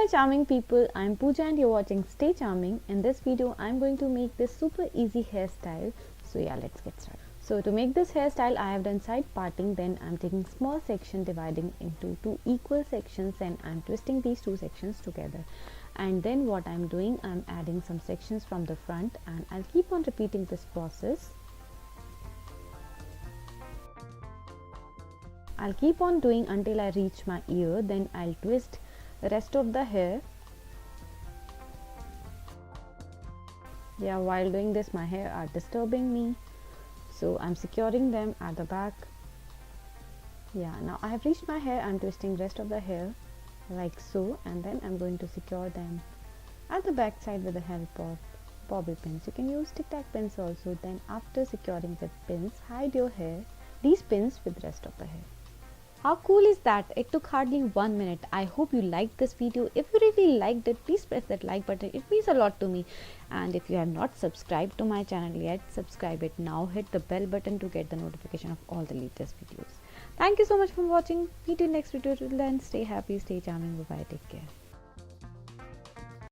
my charming people, I'm Pooja and you're watching Stay Charming. In this video, I'm going to make this super easy hairstyle. So yeah, let's get started. So to make this hairstyle, I have done side parting, then I'm taking small section, dividing into two equal sections, and I'm twisting these two sections together. And then what I'm doing, I'm adding some sections from the front, and I'll keep on repeating this process. I'll keep on doing until I reach my ear, then I'll twist the rest of the hair. Yeah, while doing this my hair are disturbing me, so I'm securing them at the back. Yeah, now I have reached my hair. I'm twisting rest of the hair like so, and then I'm going to secure them at the back side with the help of bobby pins. You can use tic-tac pins also. Then after securing the pins, hide your hair, these pins with rest of the hair. How cool is that? It took hardly 1 minute. I hope you liked this video. If you really liked it, please press that like button. It means a lot to me. And if you have not subscribed to my channel yet, subscribe it now. Hit the bell button to get the notification of all the latest videos. Thank you so much for watching. Meet you next video. Till then, stay happy, stay charming. Bye bye. Take care.